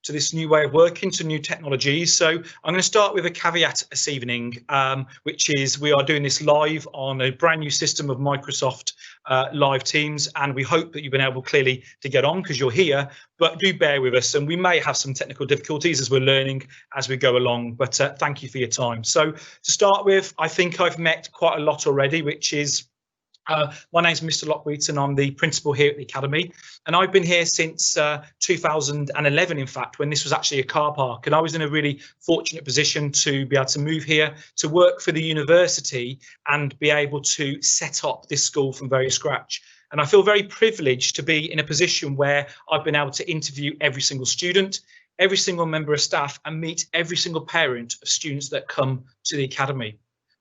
to this new way of working, to new technologies. So I'm going to start with a caveat this evening, which is we are doing this live on a brand new system of Microsoft Live Teams, and we hope that you've been able clearly to get on because you're here, but do bear with us, and we may have some technical difficulties as we're learning as we go along, but thank you for your time. So to start with, I think I've met quite a lot already, which is my name's Mr. Locke-Wheaton. I'm the principal here at the Academy, and I've been here since 2011, in fact, when this was actually a car park, and I was in a really fortunate position to be able to move here to work for the university and be able to set up this school from very scratch. And I feel very privileged to be in a position where I've been able to interview every single student, every single member of staff, and meet every single parent of students that come to the Academy.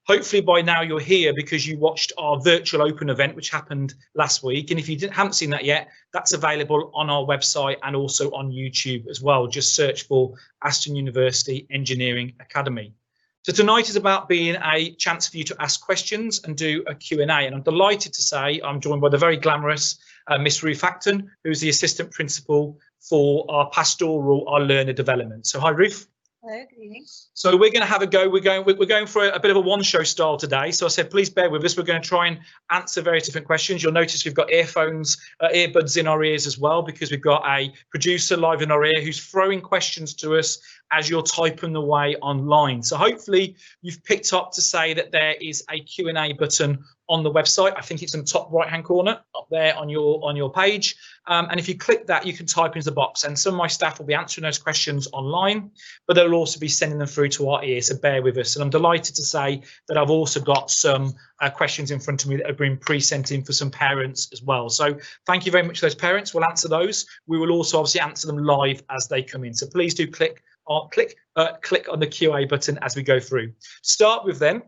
Hopefully by now you're here because you watched our virtual open event, which happened last week. And if you haven't seen that yet, that's available on our website and also on YouTube as well. Just search for Aston University Engineering Academy. So tonight is about being a chance for you to ask questions and do a Q&A. And I'm delighted to say I'm joined by the very glamorous Miss Ruth Acton, who's the assistant principal for our pastoral, our learner development. So hi, Ruth. Hello, good evening. So we're going to have a go. We're going for a bit of a one-show style today. So I said, please bear with us. We're going to try and answer various different questions. You'll notice we've got earbuds in our ears as well, because we've got a producer live in our ear who's throwing questions to us as you're typing away online. So hopefully you've picked up to say that there is a Q&A button on the website. I think it's in the top right-hand corner up there on your page. And if you click that, you can type into the box, and some of my staff will be answering those questions online, but they'll also be sending them through to our ears, so bear with us. And I'm delighted to say that I've also got some questions in front of me that have been pre-sent in for some parents as well. So thank you very much to those parents. We'll answer those. We will also obviously answer them live as they come in. So please do click on the QA button as we go through. Start with them.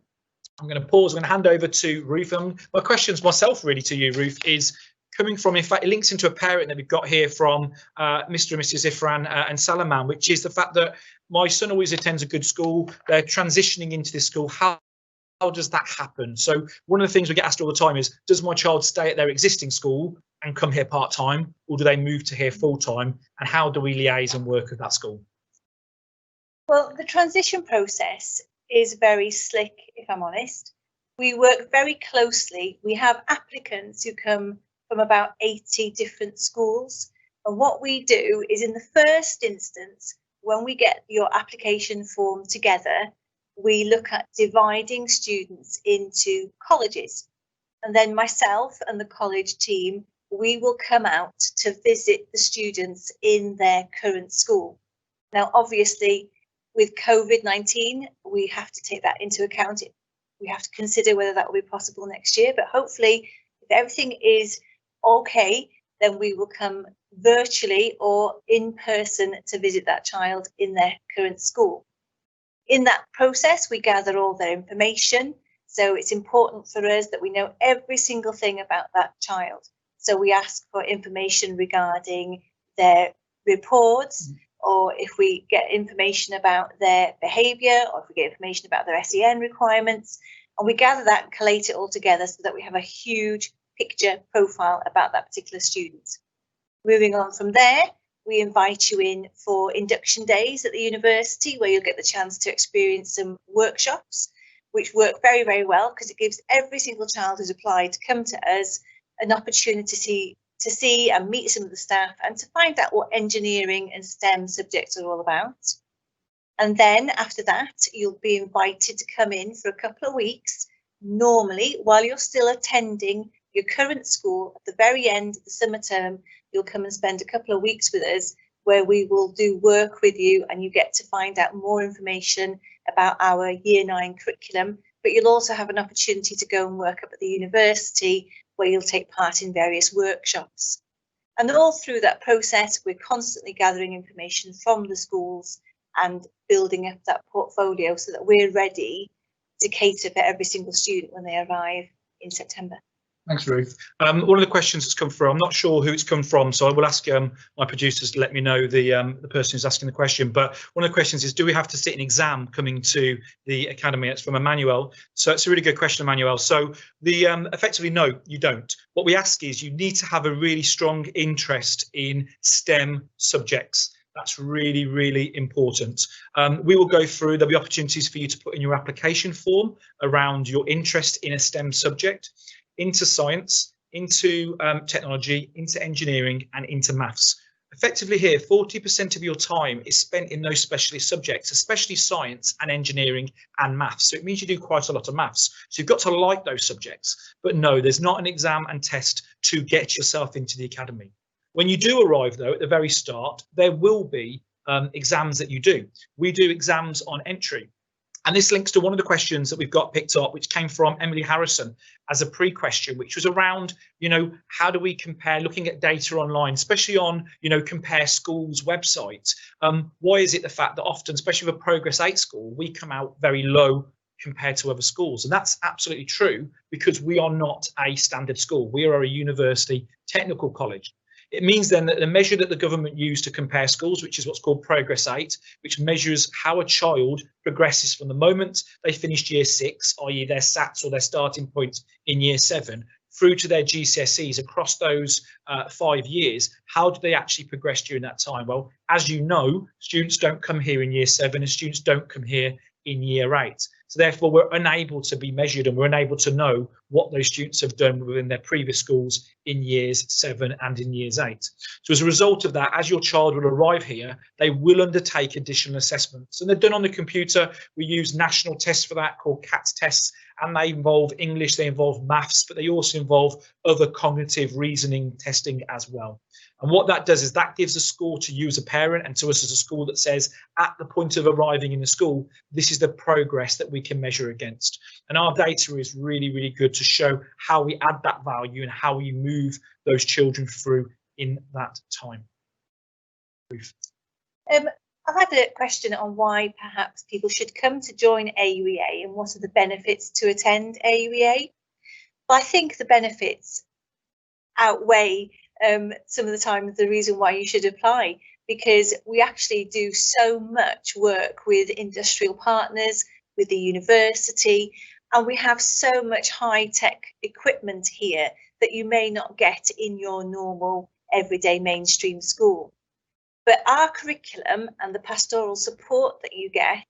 I'm going to pause. I'm going to hand over to Ruth. My questions myself really to you, Ruth, is coming from, in fact, it links into a parent that we've got here from Mr. and Mrs. Ifran and Salaman, which is the fact that my son always attends a good school. They're transitioning into this school. How does that happen? So one of the things we get asked all the time is, does my child stay at their existing school and come here part-time, or do they move to here full-time? And how do we liaise and work with that school? Well, the transition process is very slick, if I'm honest. We work very closely. We have applicants who come from about 80 different schools. And what we do is, in the first instance, when we get your application form together, we look at dividing students into colleges. And then myself and the college team, we will come out to visit the students in their current school. Now, obviously, with COVID-19, we have to take that into account. We have to consider whether that will be possible next year. But hopefully, if everything is okay, then we will come virtually or in person to visit that child in their current school. In that process, we gather all their information. So it's important for us that we know every single thing about that child. So we ask for information regarding their reports, or if we get information about their behaviour, or if we get information about their SEN requirements, and we gather that and collate it all together so that we have a huge picture profile about that particular student. Moving on from there, we invite you in for induction days at the university, where you'll get the chance to experience some workshops, which work very, very well, because it gives every single child who's applied to come to us an opportunity to see and meet some of the staff and to find out what engineering and STEM subjects are all about. And then after that, you'll be invited to come in for a couple of weeks, normally while you're still attending your current school. At the very end of the summer term, you'll come and spend a couple of weeks with us, where we will do work with you, and you get to find out more information about our Year 9 curriculum. But you'll also have an opportunity to go and work up at the university, where you'll take part in various workshops. And all through that process, we're constantly gathering information from the schools and building up that portfolio so that we're ready to cater for every single student when they arrive in September. Thanks, Ruth. One of the questions that's come through, I'm not sure who it's come from, so I will ask my producers to let me know the person who's asking the question. But one of the questions is, do we have to sit an exam coming to the academy? It's from Emmanuel. So it's a really good question, Emmanuel. So effectively, no, you don't. What we ask is, you need to have a really strong interest in STEM subjects. That's really, really important. We will go through, there'll be opportunities for you to put in your application form around your interest in a STEM subject, into science, into technology, into engineering and into maths. Effectively here, 40% of your time is spent in those specialist subjects, especially science and engineering and maths. So it means you do quite a lot of maths. So you've got to like those subjects. But no, there's not an exam and test to get yourself into the academy. When you do arrive, though, at the very start, there will be exams that you do. We do exams on entry. And this links to one of the questions that we've got picked up, which came from Emily Harrison as a pre-question, which was around, how do we compare, looking at data online, especially on, compare schools' websites. Why is it the fact that often, especially with a Progress 8 school, we come out very low compared to other schools? And that's absolutely true, because we are not a standard school. We are a university technical college. It means then that the measure that the government used to compare schools, which is what's called Progress 8, which measures how a child progresses from the moment they finished year 6, i.e. their SATs or their starting point in year 7, through to their GCSEs across those 5 years. How do they actually progress during that time? Well, as you know, students don't come here in year 7 and students don't come here in year 8. So therefore, we're unable to be measured and we're unable to know what those students have done within their previous schools in years 7 and in years 8. So as a result of that, as your child will arrive here, they will undertake additional assessments. And they're done on the computer. We use national tests for that called CATS tests, and they involve English, they involve maths, but they also involve other cognitive reasoning testing as well. And what that does is that gives a score to you as a parent and to us as a school that says, at the point of arriving in the school, this is the progress that we can measure against. And our data is really, really good to show how we add that value and how we move those children through in that time. Ruth. I've had a question on why perhaps people should come to join AUEA and what are the benefits to attend AUEA. Well, I think the benefits outweigh some of the time the reason why you should apply, because we actually do so much work with industrial partners, with the university, and we have so much high-tech equipment here that you may not get in your normal everyday mainstream school. But our curriculum and the pastoral support that you get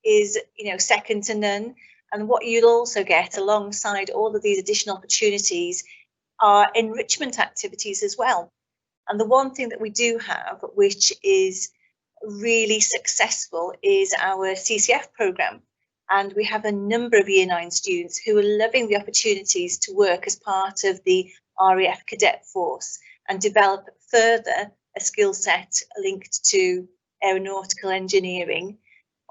is, second to none. And what you'll also get alongside all of these additional opportunities are enrichment activities as well. And the one thing that we do have, which is really successful, is our CCF programme. And we have a number of Year 9 students who are loving the opportunities to work as part of the RAF cadet force and develop further a skill set linked to aeronautical engineering.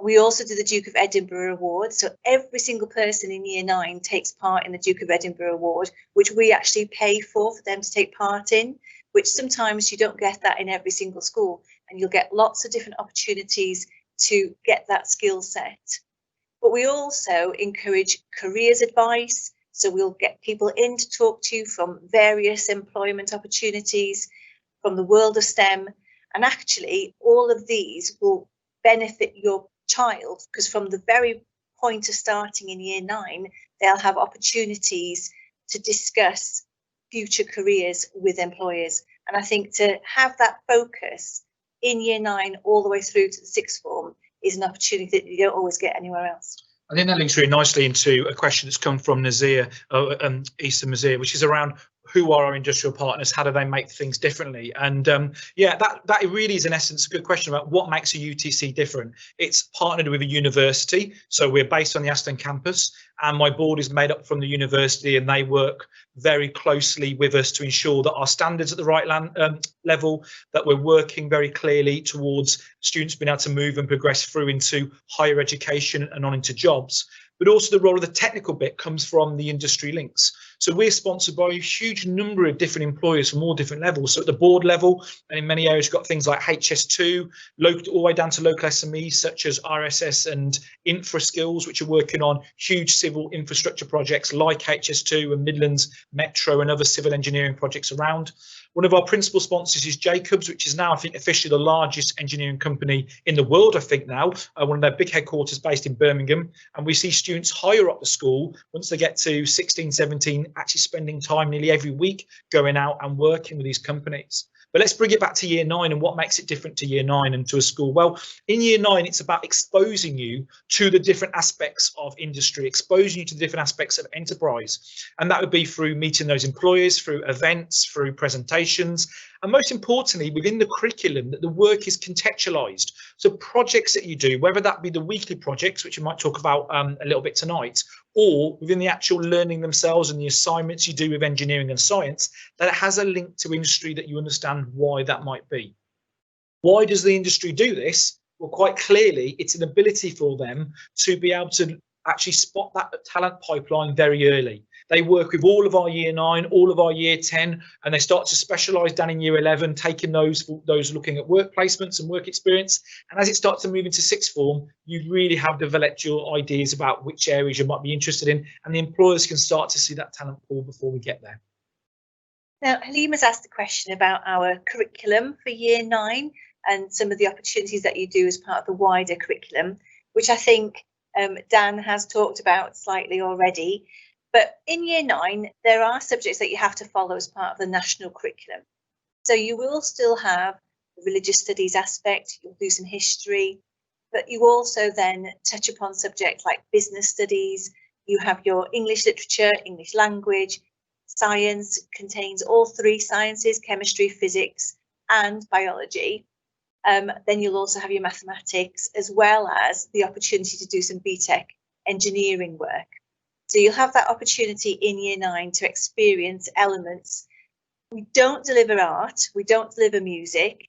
We also do the Duke of Edinburgh Award. So every single person in Year 9 takes part in the Duke of Edinburgh Award, which we actually pay for them to take part in, which sometimes you don't get that in every single school. And you'll get lots of different opportunities to get that skill set. But we also encourage careers advice. So we'll get people in to talk to you from various employment opportunities, from the world of STEM. And actually, all of these will benefit your child, because from the very point of starting in Year 9, they'll have opportunities to discuss future careers with employers. And I think to have that focus in Year 9 all the way through to the sixth form is an opportunity that you don't always get anywhere else. I think that links really nicely into a question that's come from Nazir, Eastern Nazir, which is around who are our industrial partners, how do they make things differently? And that really is in essence a good question about what makes a UTC different. It's partnered with a university, so we're based on the Aston campus, and my board is made up from the university, and they work very closely with us to ensure that our standards at the right level, that we're working very clearly towards students being able to move and progress through into higher education and on into jobs. But also the role of the technical bit comes from the industry links. So we're sponsored by a huge number of different employers from all different levels. So at the board level, and in many areas, you've got things like HS2, all the way down to local SMEs such as RSS and InfraSkills, which are working on huge civil infrastructure projects like HS2 and Midlands Metro and other civil engineering projects around. One of our principal sponsors is Jacobs, which is now, I think, officially the largest engineering company in the world, I think now, one of their big headquarters based in Birmingham. And we see students higher up the school, once they get to 16, 17, actually spending time nearly every week going out and working with these companies. But let's bring it back to year 9 and what makes it different to year 9 and to a school. Well, in year 9, it's about exposing you to the different aspects of industry, exposing you to the different aspects of enterprise. And that would be through meeting those employers, through events, through presentations, and most importantly, within the curriculum, that the work is contextualized. So projects that you do, whether that be the weekly projects, which we might talk about a little bit tonight, or within the actual learning themselves and the assignments you do with engineering and science, that it has a link to industry, that you understand why that might be. Why does the industry do this? Well, quite clearly, it's an ability for them to be able to actually spot that talent pipeline very early. They work with all of our year 9, all of our year 10, and they start to specialise down in year 11, taking those looking at work placements and work experience. And as it starts to move into sixth form, you really have developed your ideas about which areas you might be interested in, and the employers can start to see that talent pool before we get there. Now, Halima's asked a question about our curriculum for year 9 and some of the opportunities that you do as part of the wider curriculum, which I think Dan has talked about slightly already. But in year 9, there are subjects that you have to follow as part of the national curriculum. So you will still have the religious studies aspect, you'll do some history, but you also then touch upon subjects like business studies, you have your English literature, English language, science contains all 3 sciences, chemistry, physics and biology. Then you'll also have your mathematics, as well as the opportunity to do some BTEC engineering work. So you'll have that opportunity in year 9 to experience elements. We don't deliver art, we don't deliver music.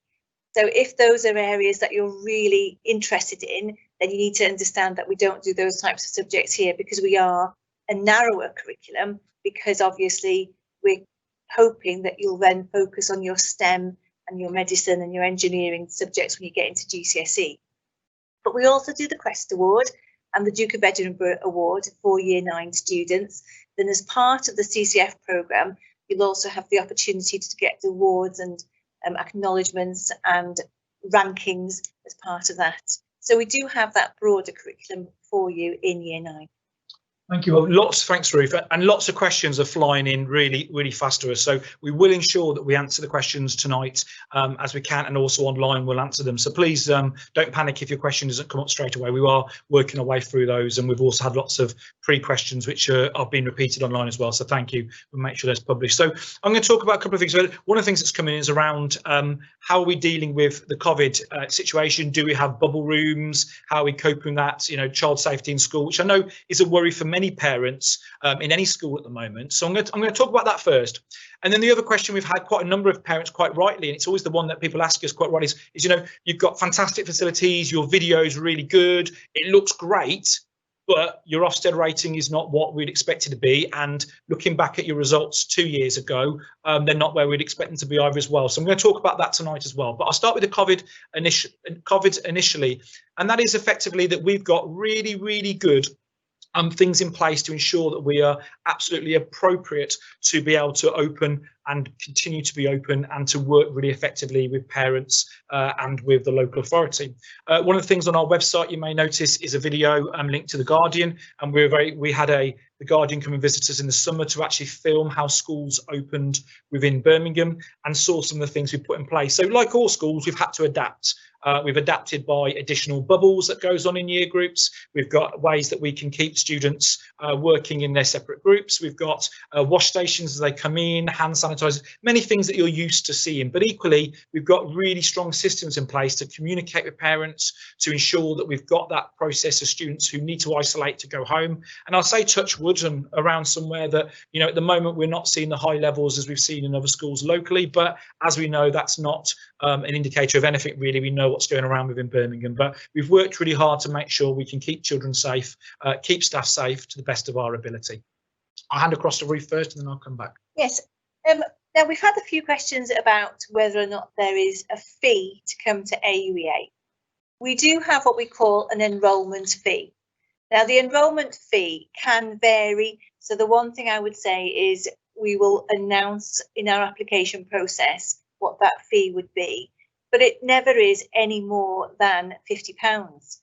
So if those are areas that you're really interested in, then you need to understand that we don't do those types of subjects here, because we are a narrower curriculum, because obviously we're hoping that you'll then focus on your STEM and your medicine and your engineering subjects when you get into GCSE. But we also do the Quest Award and the Duke of Edinburgh Award for year 9 students. Then as part of the CCF programme, you'll also have the opportunity to get awards and acknowledgements and rankings as part of that. So we do have that broader curriculum for you in year 9. Thank you. Well, thanks, Ruth, and lots of questions are flying in really fast to us. So we will ensure that we answer the questions tonight as we can, and also online we'll answer them. So please don't panic if your question doesn't come up straight away. We are working our way through those, and we've also had lots of pre-questions which are being repeated online as well. So thank you. We'll make sure that's published. So I'm going to talk about a couple of things. One of the things that's coming in is around how are we dealing with the COVID situation? Do we have bubble rooms? How are we coping with that? You know, child safety in school, which I know is a worry for many parents in any school at the moment. So I'm going to talk about that first. And then the other question we've had quite a number of parents quite rightly, and it's always the one that people ask us quite rightly, is you know, you've got fantastic facilities, your video is really good, it looks great, but your Ofsted rating is not what we'd expect it to be. And looking back at your results 2 years ago, they're not where we'd expect them to be either as well. So I'm going to talk about that tonight as well. But I'll start with the COVID initially. And that is effectively that we've got really good things in place to ensure that we are absolutely appropriate to be able to open and continue to be open and to work really effectively with parents and with the local authority. One of the things on our website you may notice is a video linked to The Guardian, and we had The Guardian come and visit us in the summer to actually film how schools opened within Birmingham and saw some of the things we put in place. So like all schools, we've had to adapt. We've adapted by additional bubbles that goes on in year groups. We've got ways that we can keep students working in their separate groups. We've got wash stations as they come in, hand sanitizers, many things that you're used to seeing. But equally, we've got really strong systems in place to communicate with parents, to ensure that we've got that process of students who need to isolate to go home. And I'll say touch wood and around somewhere that, you know, at the moment we're not seeing the high levels as we've seen in other schools locally. But as we know, that's not an indicator of anything really. We know what's going around within Birmingham, but we've worked really hard to make sure we can keep children safe, keep staff safe to the best of our ability. I'll hand across to Ruth first and then I'll come back. Yes. Now we've had a few questions about whether or not there is a fee to come to AUEA. We do have what we call an enrolment fee. Now the enrolment fee can vary. So the one thing I would say is we will announce in our application process what that fee would be, but it never is any more than £50.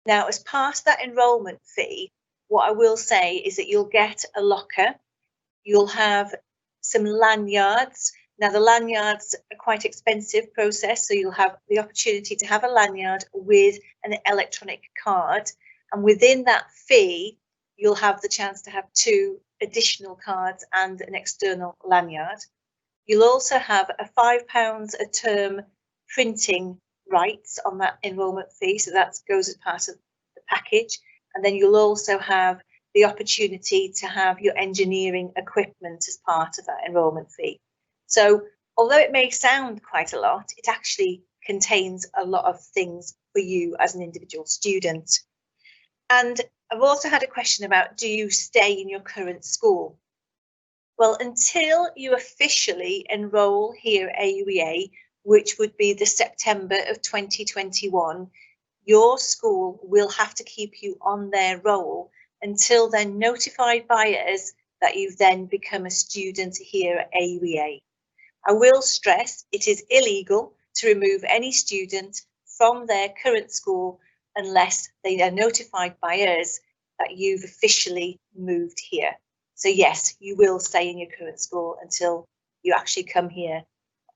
Now, as part of that enrolment fee, what I will say is that you'll get a locker, you'll have some lanyards Now, the lanyards are quite expensive process, so you'll have the opportunity to have a lanyard with an electronic card, and within that fee, you'll have the chance to have 2 additional cards and an external lanyard. You'll also have a £5 a term printing rights on that enrolment fee, so that goes as part of the package. And then you'll also have the opportunity to have your engineering equipment as part of that enrolment fee. So although it may sound quite a lot, it actually contains a lot of things for you as an individual student. And I've also had a question about, do you stay in your current school? Well, until you officially enrol here at AUEA, which would be the September of 2021, your school will have to keep you on their roll until they're notified by us that you've then become a student here at AUEA. I will stress it is illegal to remove any student from their current school unless they are notified by us that you've officially moved here. So yes, you will stay in your current school until you actually come here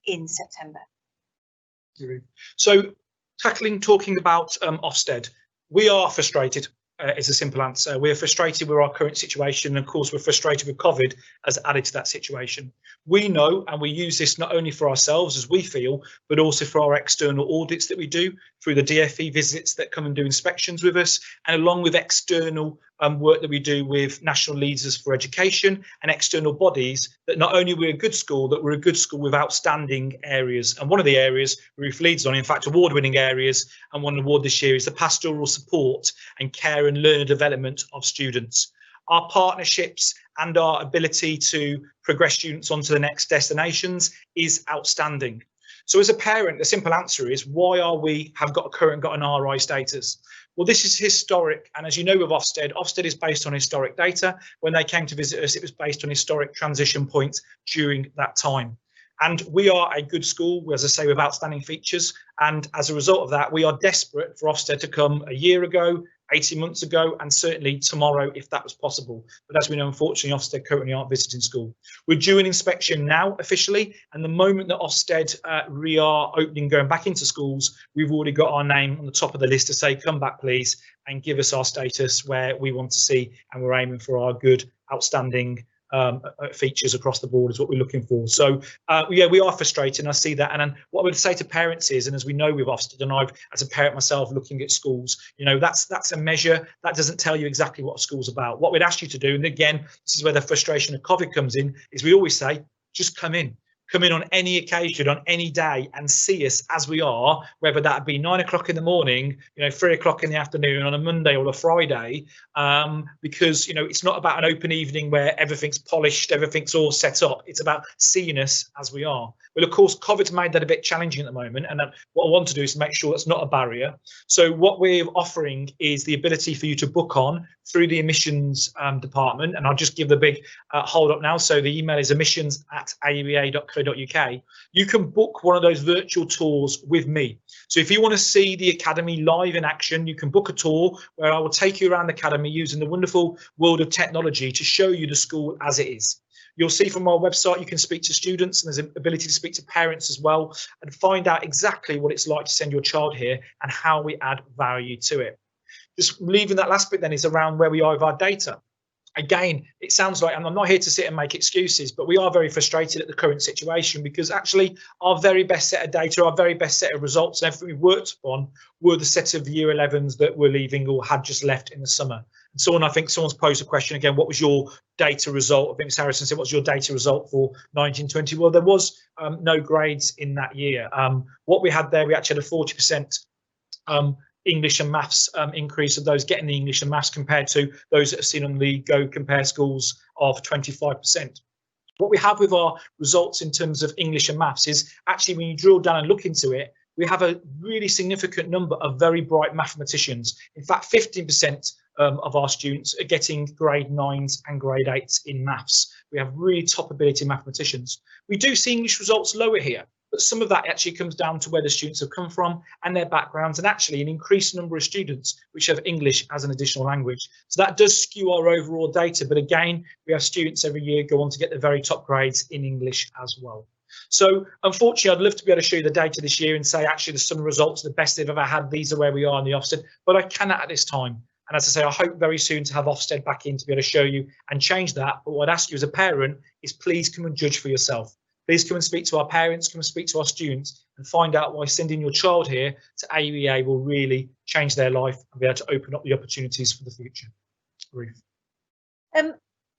in September. So talking about Ofsted, we are frustrated. Is a simple answer. We're frustrated with our current situation, and of course we're frustrated with COVID as added to that situation. We know, and we use this not only for ourselves as we feel, but also for our external audits that we do through the DFE visits that come and do inspections with us, and along with external work that we do with national leaders for education and external bodies, that not only we're a good school, that we're a good school with outstanding areas. And one of the areas Ruth leads on, in fact, award-winning areas, and one award this year is the pastoral support and care and learner development of students. Our partnerships and our ability to progress students onto the next destinations is outstanding. So as a parent, the simple answer is, why are we got an RI status? Well, this is historic, and as you know with Ofsted, Ofsted is based on historic data. When they came to visit us, it was based on historic transition points during that time. And we are a good school, as I say, with outstanding features. And as a result of that, we are desperate for Ofsted to come a year ago, 18 months ago, and certainly tomorrow if that was possible. But as we know, unfortunately, Ofsted currently aren't visiting school. We're due an inspection now officially, and the moment that Ofsted we are opening, going back into schools, we've already got our name on the top of the list to say, come back please and give us our status where we want to see, and we're aiming for our good, outstanding features across the board is what we're looking for. So yeah, we are frustrated, and I see that. And what I would say to parents is, and as we know with Ofsted, and I've as a parent myself looking at schools, you know, that's a measure that doesn't tell you exactly what a school's about. What we'd ask you to do, and again, this is where the frustration of COVID comes in, is we always say, just come in on any occasion, on any day, and see us as we are, whether that be 9 o'clock in the morning, you know, 3 o'clock in the afternoon on a Monday or a Friday, because, you know, it's not about an open evening where everything's polished, everything's all set up. It's about seeing us as we are. Well, of course, COVID's made that a bit challenging at the moment, and what I want to do is to make sure that's not a barrier. So what we're offering is the ability for you to book on through the admissions department, and I'll just give the big hold up now. So the email is admissions@auea.co.uk. You can book one of those virtual tours with me. So if you want to see the academy live in action, you can book a tour where I will take you around the academy using the wonderful world of technology to show you the school as it is. You'll see from our website, you can speak to students, and there's an ability to speak to parents as well, and find out exactly what it's like to send your child here and how we add value to it. Just leaving that last bit then is around where we are with our data. Again, it sounds like, and I'm not here to sit and make excuses, but we are very frustrated at the current situation, because actually our very best set of data, our very best set of results, and everything we worked upon were the set of year 11s that were leaving or had just left in the summer. And I think someone's posed a question again, what was your data result? I think Ms. Harrison said, what's your data result for 1920? Well, there was no grades in that year. What we had there, we actually had a 40% English and maths increase of those getting the English and maths compared to those that have seen on the Go Compare schools of 25%. What we have with our results in terms of English and maths is actually, when you drill down and look into it, we have a really significant number of very bright mathematicians. In fact, 15% of our students are getting grade 9s and grade 8s in maths. We have really top ability mathematicians. We do see English results lower here, but some of that actually comes down to where the students have come from and their backgrounds, and actually an increased number of students which have English as an additional language. So that does skew our overall data, but again, we have students every year go on to get the very top grades in English as well. So unfortunately, I'd love to be able to show you the data this year and say, actually, the summer results are the best they've ever had. These are where we are in the Ofsted, but I cannot at this time. And as I say, I hope very soon to have Ofsted back in to be able to show you and change that. But what I'd ask you as a parent is please come and judge for yourself. Please come and speak to our parents, come and speak to our students and find out why sending your child here to AUEA will really change their life and be able to open up the opportunities for the future. Ruth.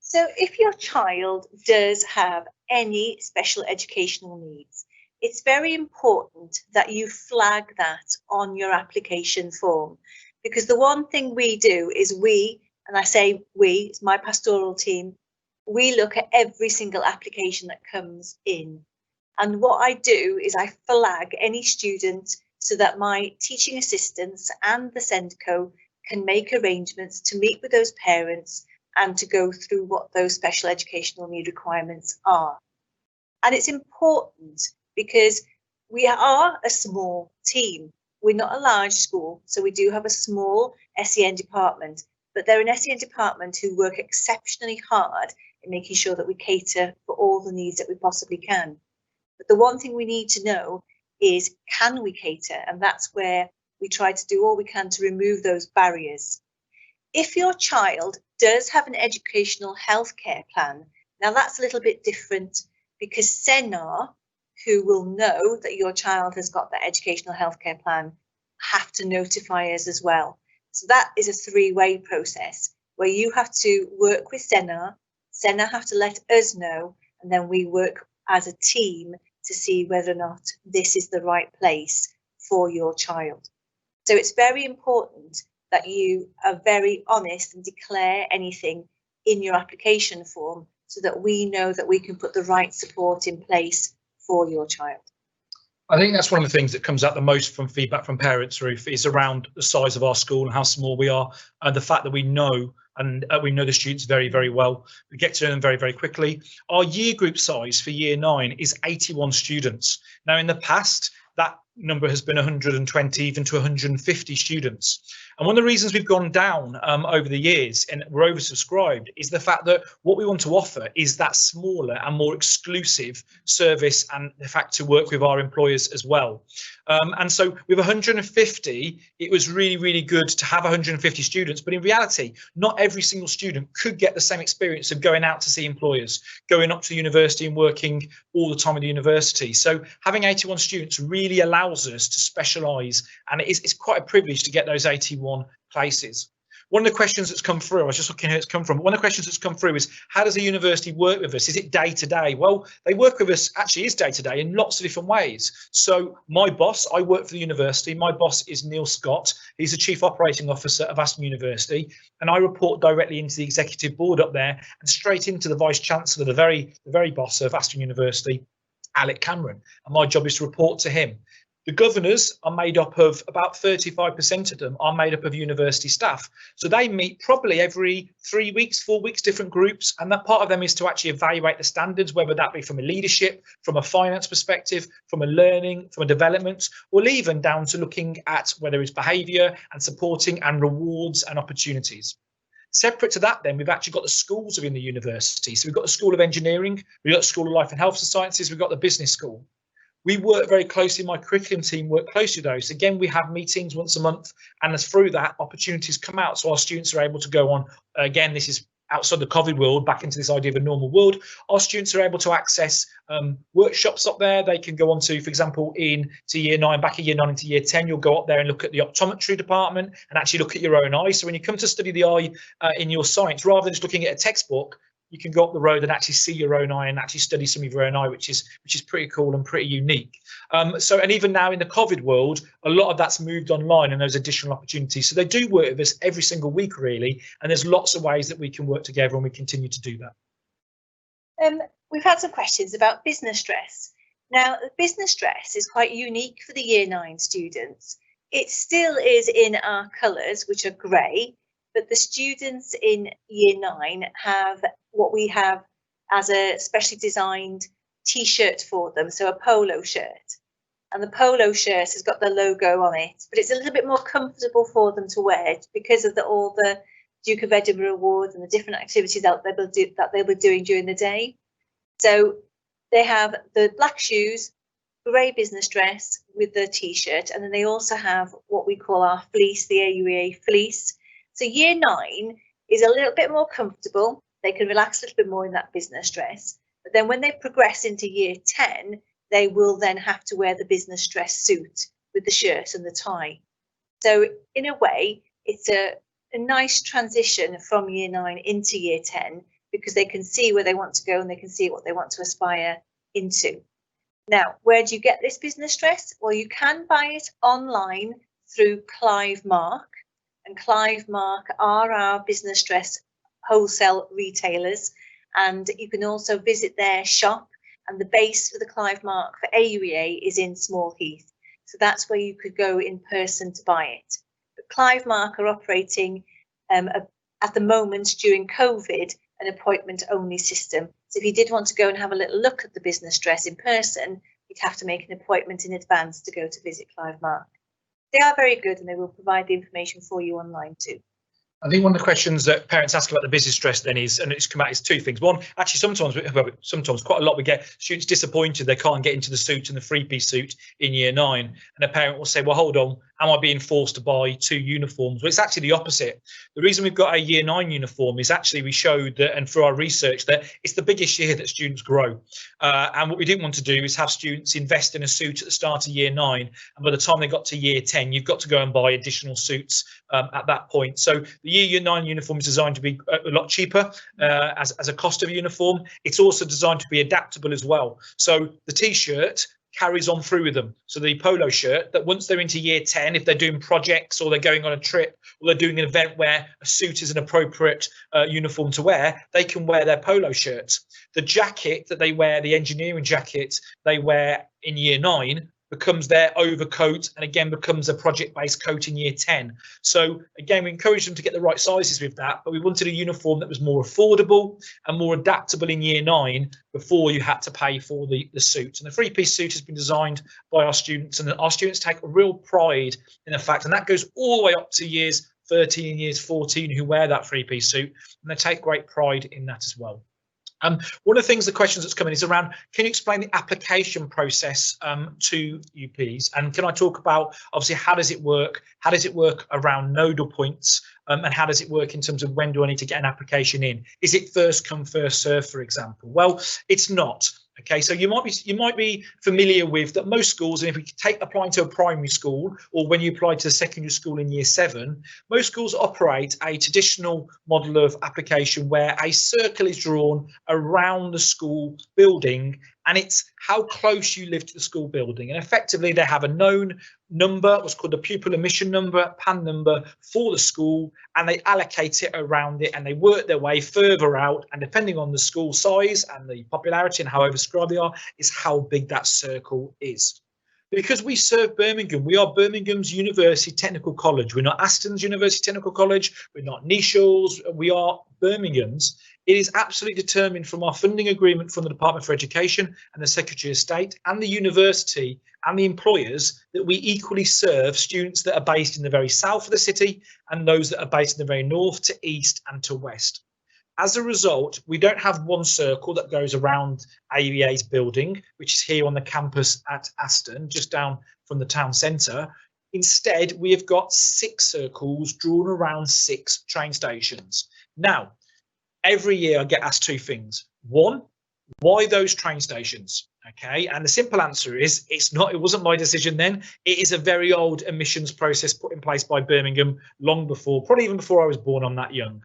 So if your child does have any special educational needs, it's very important that you flag that on your application form. Because the one thing we do is and I say we, it's my pastoral team, we look at every single application that comes in. And what I do is I flag any student so that my teaching assistants and the SENDCO can make arrangements to meet with those parents and to go through what those special educational need requirements are. And it's important because we are a small team. We're not a large school, so we do have a small SEN department, but they're an SEN department who work exceptionally hard in making sure that we cater for all the needs that we possibly can. But the one thing we need to know is, can we cater? And that's where we try to do all we can to remove those barriers. If your child does have an educational healthcare plan, now that's a little bit different because SENAR, who will know that your child has got that educational healthcare plan, have to notify us as well. So that is a three-way process where you have to work with SENAR have to let us know, and then we work as a team to see whether or not this is the right place for your child. So it's very important that you are very honest and declare anything in your application form so that we know that we can put the right support in place for your child. I think that's one of the things that comes out the most from feedback from parents, Ruth, is around the size of our school and how small we are, and the fact that we know the students very, very well. We get to know them very, very quickly. Our year group size for year 9 is 81 students. Now, in the past, that number has been 120, even to 150 students. And one of the reasons we've gone down over the years and we're oversubscribed is the fact that what we want to offer is that smaller and more exclusive service, and the fact to work with our employers as well. And so with 150, it was really, really good to have 150 students. But in reality, not every single student could get the same experience of going out to see employers, going up to university and working all the time at the university. So having 81 students really allows us to specialise, and it's quite a privilege to get those 81 places. One of the questions that's come through, I was just looking at it's come from, one of the questions that's come through is, how does the university work with us? Is it day to day? Well, they work with us, actually is day to day in lots of different ways. So my boss, I work for the university. My boss is Neil Scott. He's the Chief Operating Officer of Aston University. And I report directly into the executive board up there and straight into the Vice Chancellor, the very boss of Aston University, Alec Cameron. And my job is to report to him. The governors are made up of about 35% of them are made up of university staff. So they meet probably every 3 weeks, 4 weeks, different groups. And that part of them is to actually evaluate the standards, whether that be from a leadership, from a finance perspective, from a learning, from a development, or even down to looking at whether it's behaviour and supporting and rewards and opportunities. Separate to that, then, we've actually got the schools within the university. So we've got the School of Engineering, we've got the School of Life and Health Sciences, we've got the Business School. We work very closely, my curriculum team work closely with those. Again, we have meetings once a month, and as through that, opportunities come out. So our students are able to go on, again, this is outside the COVID world, back into this idea of a normal world. Our students are able to access workshops up there. They can go on to, for example, into year 9, back in year 9 into year 10, you'll go up there and look at the optometry department and actually look at your own eye. So when you come to study the eye in your science, rather than just looking at a textbook, you can go up the road and actually see your own eye and actually study some of your own eye, which is pretty cool and pretty unique. And even now in the COVID world, a lot of that's moved online and those additional opportunities. So they do work with us every single week, really. And there's lots of ways that we can work together, and we continue to do that. We've had some questions about business dress. Now, the business dress is quite unique for the year 9 students. It still is in our colours, which are grey, but the students in year 9 have what we have as a specially designed t-shirt for them, so a polo shirt. And the polo shirt has got the logo on it, but it's a little bit more comfortable for them to wear because of all the Duke of Edinburgh Awards and the different activities that they'll be doing during the day. So They have the black shoes, grey business dress with the t-shirt, and then they also have what we call our fleece, the AUEA fleece. So year 9 is a little bit more comfortable. They can relax a little bit more in that business dress. But then when they progress into year 10, they will then have to wear the business dress suit with the shirt and the tie. So in a way, it's a nice transition from year 9 into year 10, because they can see where they want to go and they can see what they want to aspire into. Now, where do you get this business dress? Well, you can buy it online through Clive Mark, and Clive Mark are our business dress wholesale retailers, and you can also visit their shop, and the base for the Clive Mark for AUEA is in Small Heath. So that's where you could go in person to buy it. But Clive Mark are operating at the moment during COVID an appointment only system. So if you did want to go and have a little look at the business dress in person, you'd have to make an appointment in advance to go to visit Clive Mark. They are very good and they will provide the information for you online too. I think one of the questions that parents ask about the business dress then is, and it's come out, is two things. One, actually sometimes quite a lot we get students disappointed they can't get into the suit and the 3-piece suit in year 9, and a parent will say, well, hold on, am I being forced to buy 2 uniforms? Well, it's actually the opposite. The reason we've got a year 9 uniform is actually we showed that, and through our research, that it's the biggest year that students grow. And what we didn't want to do is have students invest in a suit at the start of year 9, and by the time they got to year 10, you've got to go and buy additional suits at that point. So the year 9 uniform is designed to be a lot cheaper as a cost of uniform. It's also designed to be adaptable as well. So the t-shirt carries on through with them. So the polo shirt, that once they're into year 10, if they're doing projects or they're going on a trip or they're doing an event where a suit is an appropriate uniform to wear, they can wear their polo shirts. The jacket that they wear, the engineering jacket they wear in year 9, becomes their overcoat and again becomes a project-based coat in year 10. So again, we encourage them to get the right sizes with that, but we wanted a uniform that was more affordable and more adaptable in year 9 before you had to pay for the suit. And the 3-piece suit has been designed by our students, and our students take a real pride in the fact, and that goes all the way up to years 13 and years 14 who wear that 3-piece suit, and they take great pride in that as well. One of the things, the questions that's coming is around, can you explain the application process to UPs? And can I talk about, obviously, how does it work? How does it work around nodal points? And how does it work in terms of when do I need to get an application in? Is it first come, first serve, for example? Well, it's not. Okay, so you might be familiar with that most schools, and if we take applying to a primary school or when you apply to a secondary school in year 7, most schools operate a traditional model of application where a circle is drawn around the school building, and it's how close you live to the school building. And effectively, they have a known number, what's called a pupil admission number, PAN number for the school, and they allocate it around it and they work their way further out. And depending on the school size and the popularity and how oversubscribed they are, is how big that circle is. Because we serve Birmingham, we are Birmingham's University Technical College. We're not Aston's University Technical College. We're not Nishal's. We are Birmingham's. It is absolutely determined from our funding agreement from the Department for Education and the Secretary of State and the university and the employers that we equally serve students that are based in the very south of the city and those that are based in the very north to east and to west. As a result, we don't have one circle that goes around AUEA's building, which is here on the campus at Aston, just down from the town centre. Instead, we have got 6 circles drawn around 6 train stations. Now, every year I get asked 2 things. One, why those train stations? Okay, and the simple answer is it wasn't my decision then. It is a very old admissions process put in place by Birmingham long before, probably even before I was born. I'm that young.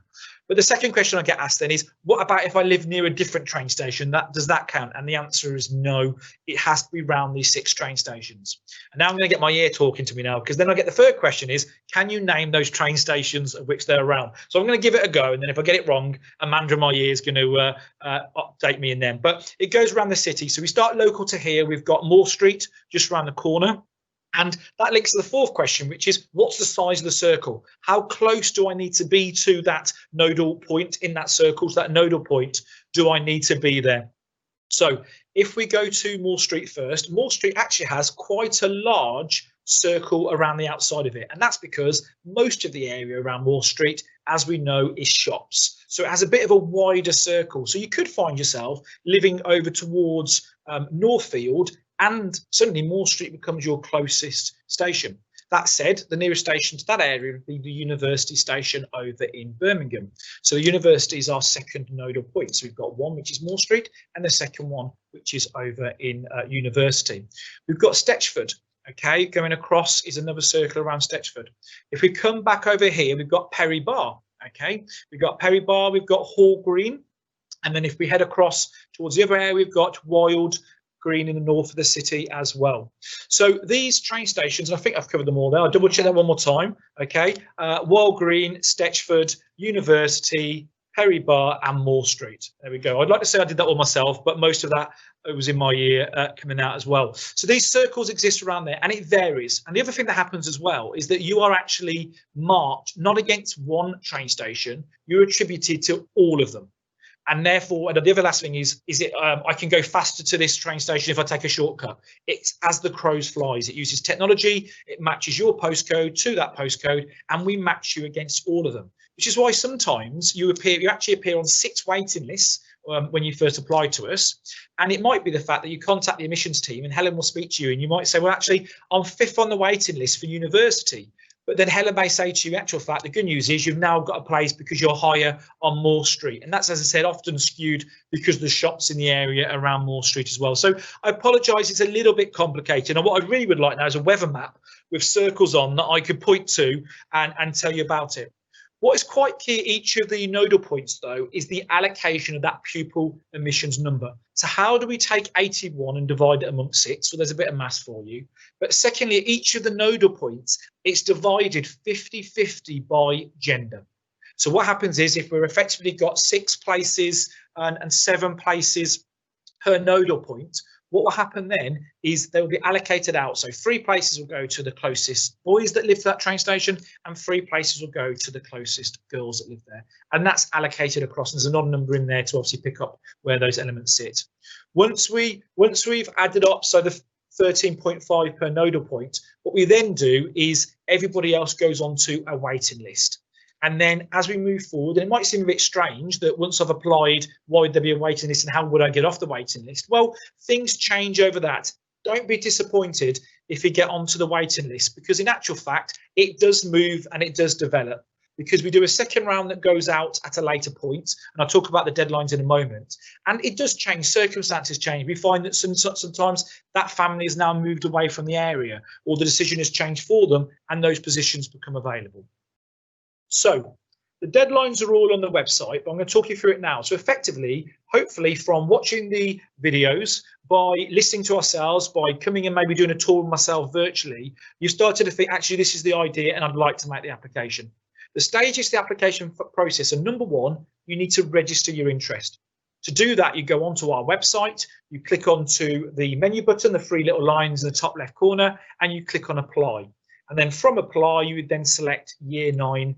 But the second question I get asked then is, what about if I live near a different train station? Does that count? And the answer is no, it has to be around these 6 train stations. And now I'm going to get my ear talking to me now, because then I get the third question is, can you name those train stations of which they're around? So I'm going to give it a go, and then if I get it wrong, Amanda in my ear is going to update me in them. But it goes around the city. So we start local to here. We've got Moore Street just around the corner. And that links to the fourth question, which is, what's the size of the circle? How close do I need to be to that nodal point in that circle? So that nodal point, do I need to be there? So if we go to Moore Street first, Moore Street actually has quite a large circle around the outside of it. And that's because most of the area around Moore Street, as we know, is shops. So it has a bit of a wider circle. So you could find yourself living over towards Northfield, and suddenly Moore Street becomes your closest station. That said, the nearest station to that area would be the university station over in Birmingham. So the university is our second nodal point. So we've got one which is Moore Street, and the second one which is over in university. We've got Stetchford. Okay, going across is another circle around Stetchford. If we come back over here, we've got Perry Bar. Okay, we've got Perry Bar, we've got Hall Green, and then if we head across towards the other area, we've got Wild Green in the north of the city as well. So these train stations, and I think I've covered them all there. I'll double check that one more time. Okay, Wild Green, Stetchford, University, Perry Bar, and Moore Street. There we go. I'd like to say I did that all myself, but most of that was in my year coming out as well. So these circles exist around there, and it varies. And the other thing that happens as well is that you are actually marked not against one train station, you're attributed to all of them. And therefore, and the other last thing is it I can go faster to this train station if I take a shortcut. It's as the crows flies. It uses technology. It matches your postcode to that postcode, and we match you against all of them. Which is why sometimes you actually appear on 6 waiting lists when you first apply to us. And it might be the fact that you contact the admissions team and Helen will speak to you, and you might say, well, actually, I'm 5th on the waiting list for university. But then Helen may say to you, in actual fact, the good news is you've now got a place because you're higher on Moore Street. And that's, as I said, often skewed because the shops in the area around Moore Street as well. So I apologise, it's a little bit complicated. And what I really would like now is a weather map with circles on that I could point to and tell you about it. What is quite key at each of the nodal points, though, is the allocation of that pupil admissions number. So how do we take 81 and divide it amongst 6? Well, there's a bit of maths for you. But secondly, at each of the nodal points, it's divided 50-50 by gender. So what happens is if we've effectively got 6 places and 7 places per nodal point, what will happen then is they will be allocated out. So 3 places will go to the closest boys that live to that train station, and 3 places will go to the closest girls that live there. And that's allocated across. There's an odd number in there to obviously pick up where those elements sit. Once we've added up, so the 13.5 per nodal point, what we then do is everybody else goes onto a waiting list. And then as we move forward, and it might seem a bit strange that once I've applied, why would there be a waiting list and how would I get off the waiting list? Well, things change over that. Don't be disappointed if you get onto the waiting list, because in actual fact, it does move and it does develop, because we do a second round that goes out at a later point. And I'll talk about the deadlines in a moment. And it does change, circumstances change. We find that sometimes that family has now moved away from the area, or the decision has changed for them and those positions become available. So the deadlines are all on the website, but I'm going to talk you through it now. So effectively, hopefully from watching the videos, by listening to ourselves, by coming and maybe doing a tour with myself virtually, you started to think, actually, this is the idea and I'd like to make the application. The stages of the application process are: number 1, you need to register your interest. To do that, you go onto our website, you click onto the menu button, the 3 little lines in the top left corner, and you click on apply. And then from apply, you would then select year 9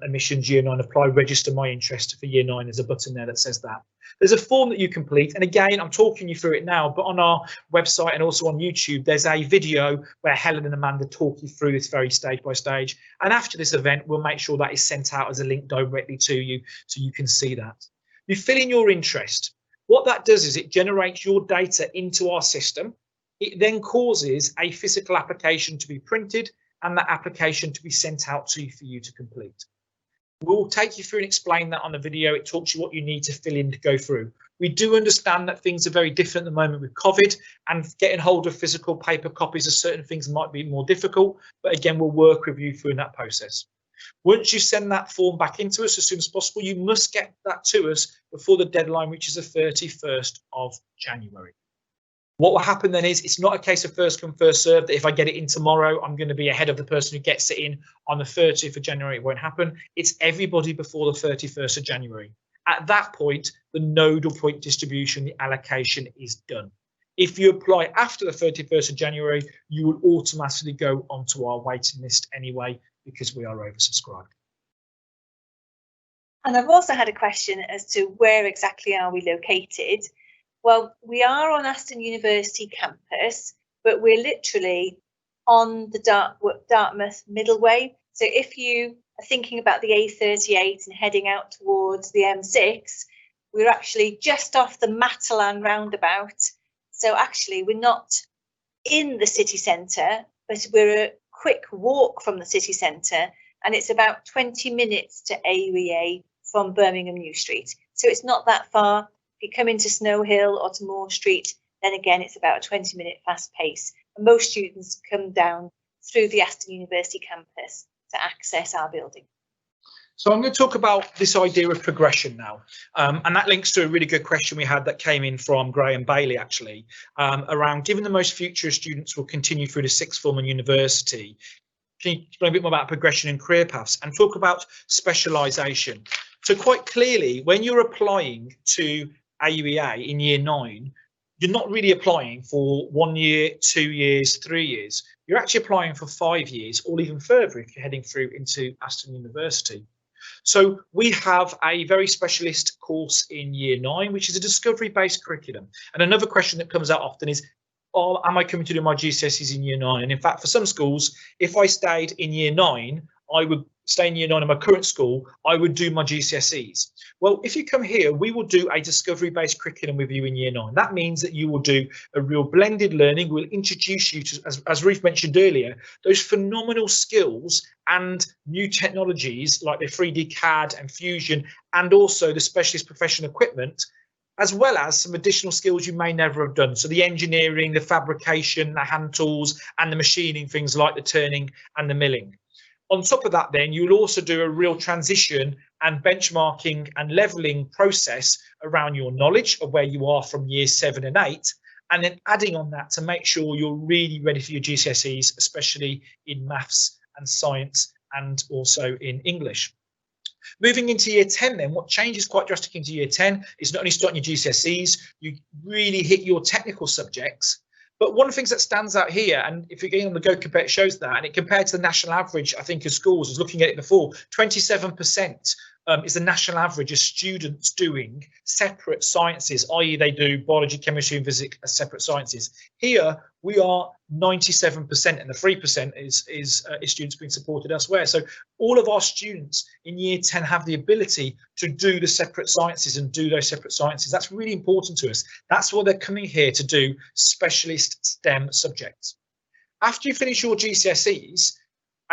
admissions, year 9 apply, register my interest for year 9. There's a button there that says that. There's a form that you complete, and again, I'm talking you through it now, but on our website and also on YouTube, there's a video where Helen and Amanda talk you through this very stage by stage. And after this event, we'll make sure that is sent out as a link directly to you so you can see that. You fill in your interest. What that does is it generates your data into our system. It then causes a physical application to be printed and that application to be sent out to you for you to complete. We'll take you through and explain that on the video. It talks you what you need to fill in to go through. We do understand that things are very different at the moment with COVID, and getting hold of physical paper copies of certain things might be more difficult, but again, we'll work with you through that process. Once you send that form back into us as soon as possible, you must get that to us before the deadline, which is the 31st of January. What will happen then is it's not a case of first come, first served, that if I get it in tomorrow, I'm going to be ahead of the person who gets it in on the 30th of January. It won't happen. It's everybody before the 31st of January. At that point, the nodal point distribution, the allocation is done. If you apply after the 31st of January, you will automatically go onto our waiting list anyway, because we are oversubscribed. And I've also had a question as to where exactly are we located. Well, we are on Aston University campus, but we're literally on the Dartmouth Middleway. So if you are thinking about the A38 and heading out towards the M6, we're actually just off the Matalan roundabout. So actually, we're not in the city centre, but we're a quick walk from the city centre, and it's about 20 minutes to AUEA from Birmingham New Street. So it's not that far. If you come into Snow Hill or to Moore Street, then again, it's about a 20-minute fast pace. And most students come down through the Aston University campus to access our building. So I'm going to talk about this idea of progression now, and that links to a really good question we had that came in from Graham Bailey, actually, around given the most future students will continue through the sixth form and university. Can you explain a bit more about progression and career paths and talk about specialisation? So quite clearly, when you're applying to AUEA in year 9, you're not really applying for 1 year, 2 years, 3 years. You're actually applying for 5 years or even further if you're heading through into Aston University. So we have a very specialist course in year 9, which is a discovery-based curriculum. And another question that comes out often is, am I coming to do my GCSEs in year 9? And in fact, for some schools, if I stayed in year 9, I would stay in year 9 in my current school, I would do my GCSEs. Well, if you come here, we will do a discovery-based curriculum with you in year 9. That means that you will do a real blended learning. We'll introduce you to, as Ruth mentioned earlier, those phenomenal skills and new technologies like the 3D CAD and Fusion, and also the specialist professional equipment, as well as some additional skills you may never have done. So the engineering, the fabrication, the hand tools, and the machining, things like the turning and the milling. On top of that, then you'll also do a real transition and benchmarking and leveling process around your knowledge of where you are from year 7 and 8, and then adding on that to make sure you're really ready for your GCSEs, especially in maths and science and also in English. Moving into year 10 then, what changes quite drastically into year 10 is not only starting your GCSEs, you really hit your technical subjects. But one of the things that stands out here, and if you're getting on the Go Compare, it shows that, and it compared to the national average, I think, of schools, I was looking at it before, 27% is the national average of students doing separate sciences, i.e. they do biology, chemistry and physics as separate sciences. Here we are 97%, and the 3% is students being supported elsewhere. So all of our students in year 10 have the ability to do the separate sciences and do those separate sciences. That's really important to us. That's why they're coming here to do specialist STEM subjects. After you finish your GCSEs,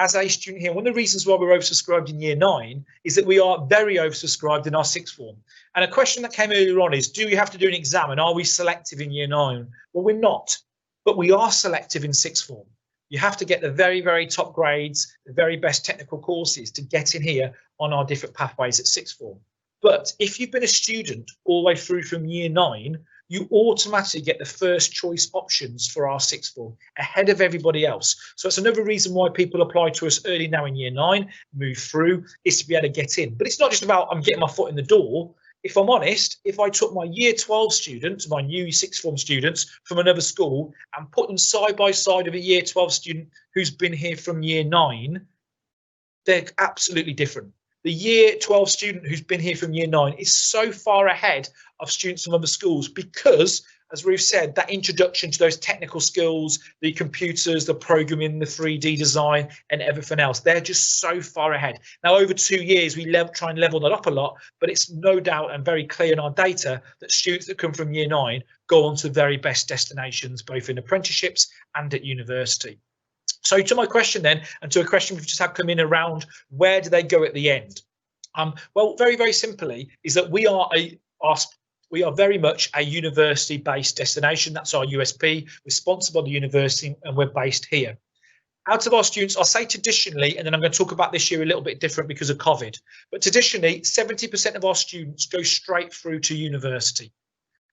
as a student here, one of the reasons why we're oversubscribed in year 9 is that we are very oversubscribed in our sixth form. And a question that came earlier on is, do we have to do an exam and are we selective in year 9? Well, we're not, but we are selective in sixth form. You have to get the very, very top grades, the very best technical courses to get in here on our different pathways at sixth form. But if you've been a student all the way through from year 9, you automatically get the first choice options for our sixth form ahead of everybody else. So it's another reason why people apply to us early now in year 9, move through, is to be able to get in. But it's not just about I'm getting my foot in the door. If I'm honest, if I took my year 12 students, my new sixth form students from another school and put them side by side of a year 12 student who's been here from year 9, they're absolutely different. The year 12 student who's been here from year 9 is so far ahead of students from other schools because, as Ruth said, that introduction to those technical skills, the computers, the programming, the 3D design and everything else, they're just so far ahead. Now, over 2 years, we try and level that up a lot, but it's no doubt and very clear in our data that students that come from year 9 go on to the very best destinations, both in apprenticeships and at university. So to my question then, and to a question we've just had come in around where do they go at the end? Well, very, very simply is that we are very much a university-based destination. That's our USP. We're sponsored by the university and we're based here. Out of our students, I'll say traditionally, and then I'm going to talk about this year a little bit different because of COVID, but traditionally 70% of our students go straight through to university.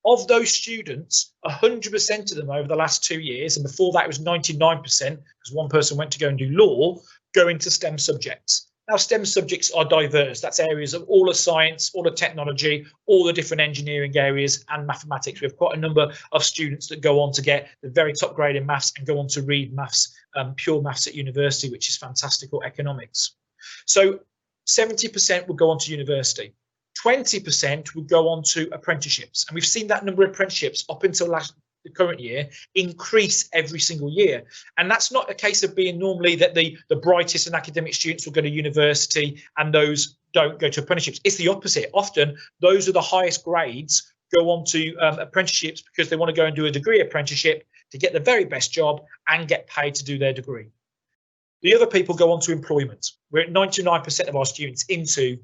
Of those students, 100% of them over the last 2 years, and before that it was 99%, because one person went to go and do law, go into STEM subjects. Now, STEM subjects are diverse. That's areas of all the science, all the technology, all the different engineering areas and mathematics. We have quite a number of students that go on to get the very top grade in maths and go on to read maths, pure maths at university, which is fantastic, or economics. So 70% will go on to university. 20% would go on to apprenticeships. And we've seen that number of apprenticeships up until the current year increase every single year. And that's not a case of being normally that the brightest and academic students will go to university and those don't go to apprenticeships. It's the opposite. Often those are the highest grades go on to apprenticeships because they want to go and do a degree apprenticeship to get the very best job and get paid to do their degree. The other people go on to employment. We're at 99% of our students into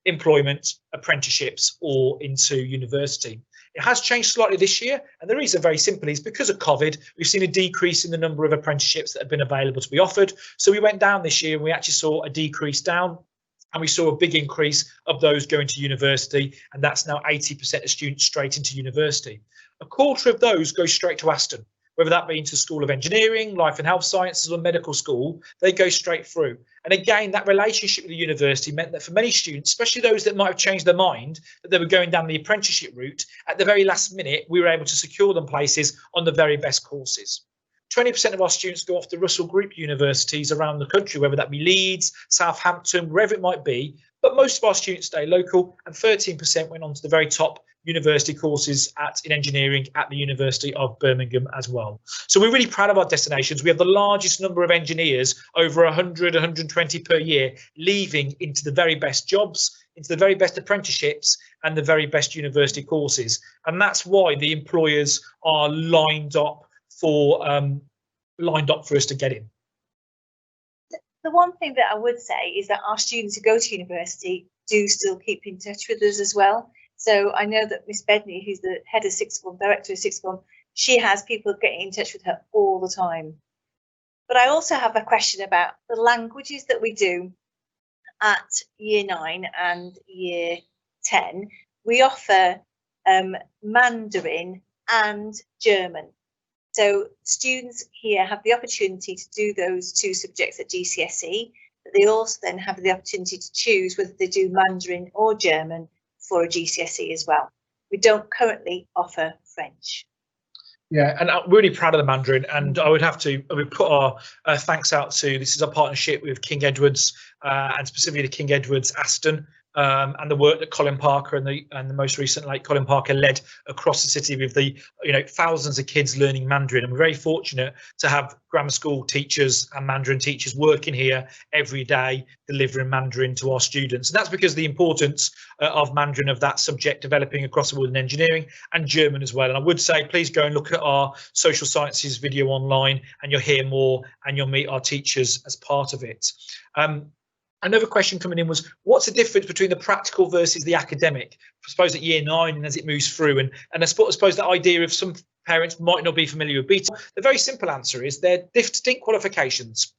employment, apprenticeships, or into university. It has changed slightly this year, and the reason very simply is because of COVID, we've seen a decrease in the number of apprenticeships that have been available to be offered. So we went down this year and we actually saw a decrease down, and we saw a big increase of those going to university, and that's now 80% of students straight into university. A quarter of those go straight to Aston, whether that be into School of Engineering, Life and Health Sciences or medical school, they go straight through. And again, that relationship with the university meant that for many students, especially those that might have changed their mind, that they were going down the apprenticeship route, at the very last minute, we were able to secure them places on the very best courses. 20% of our students go off to Russell Group universities around the country, whether that be Leeds, Southampton, wherever it might be. But most of our students stay local, and 13% went on to the very top university courses in engineering at the University of Birmingham as well. So we're really proud of our destinations. We have the largest number of engineers, over 100, 120 per year, leaving into the very best jobs, into the very best apprenticeships and the very best university courses. And that's why the employers are lined up for us to get in. The one thing that I would say is that our students who go to university do still keep in touch with us as well. So I know that Miss Bedney, who's the head of sixth form, director of sixth form, she has people getting in touch with her all the time. But I also have a question about the languages that we do at year 9 and year 10. We offer Mandarin and German. So students here have the opportunity to do those 2 subjects at GCSE, but they also then have the opportunity to choose whether they do Mandarin or German for a GCSE as well. We don't currently offer French. Yeah, and I'm really proud of the Mandarin, and I would put our thanks out to, this is our partnership with King Edward's and specifically the King Edward's Aston, and the work that Colin Parker and the most recent late Colin Parker led across the city with the thousands of kids learning Mandarin. And we're very fortunate to have grammar school teachers and Mandarin teachers working here every day delivering Mandarin to our students. And that's because of the importance of Mandarin, of that subject developing across the world in engineering, and German as well. And I would say please go and look at our social sciences video online and you'll hear more and you'll meet our teachers as part of it. Another question coming in was, what's the difference between the practical versus the academic? I suppose at year 9 and as it moves through, and I suppose the idea of some parents might not be familiar with BTEC. The very simple answer is they're distinct qualifications.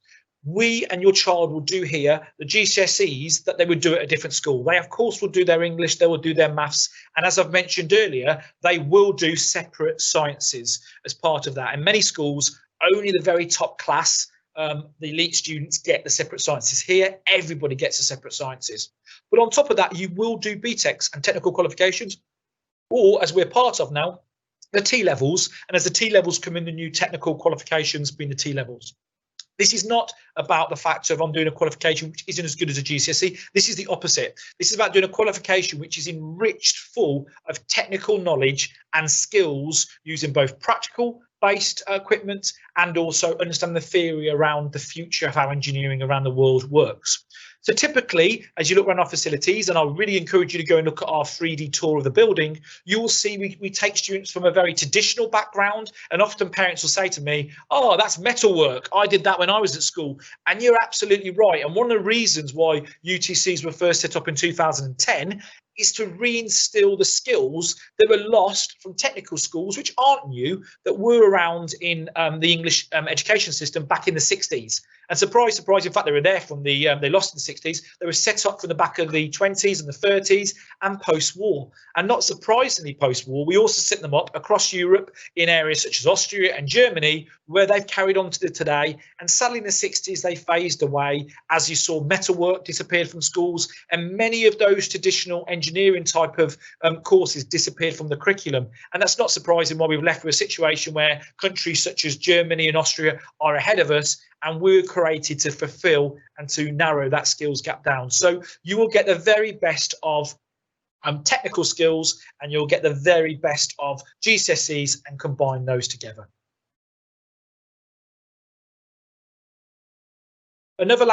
We and your child will do here the GCSEs that they would do at a different school. They of course will do their English, they will do their maths, and as I've mentioned earlier, they will do separate sciences as part of that. In many schools, only the very top class, the elite students, get the separate sciences. Here everybody gets the separate sciences, but on top of that you will do BTECs and technical qualifications, or as we're part of now, the T levels, and as the T levels come in, the new technical qualifications being the T levels. This is not about the fact of I'm doing a qualification which isn't as good as a GCSE. This is the opposite. This is about doing a qualification which is enriched full of technical knowledge and skills using both practical based equipment and also understand the theory around the future of how engineering around the world works. So typically, as you look around our facilities, and I really encourage you to go and look at our 3D tour of the building, you will see we take students from a very traditional background, and often parents will say to me, oh, that's metalwork. I did that when I was at school. And you're absolutely right. And one of the reasons why UTCs were first set up in 2010 is to reinstill the skills that were lost from technical schools, which aren't new, that were around in the English education system back in the 60s. And surprise, surprise, in fact, they were there from the, they lost in the 60s. They were set up from the back of the 20s and the 30s and post-war. And not surprisingly, post-war, we also set them up across Europe in areas such as Austria and Germany, where they've carried on to today. And sadly, in the 60s, they phased away as you saw metalwork disappeared from schools, and many of those traditional engineering type of courses disappeared from the curriculum. And that's not surprising why we've left with a situation where countries such as Germany and Austria are ahead of us, and we're created to fulfill and to narrow that skills gap down. So you will get the very best of technical skills, and you'll get the very best of GCSEs and combine those together. another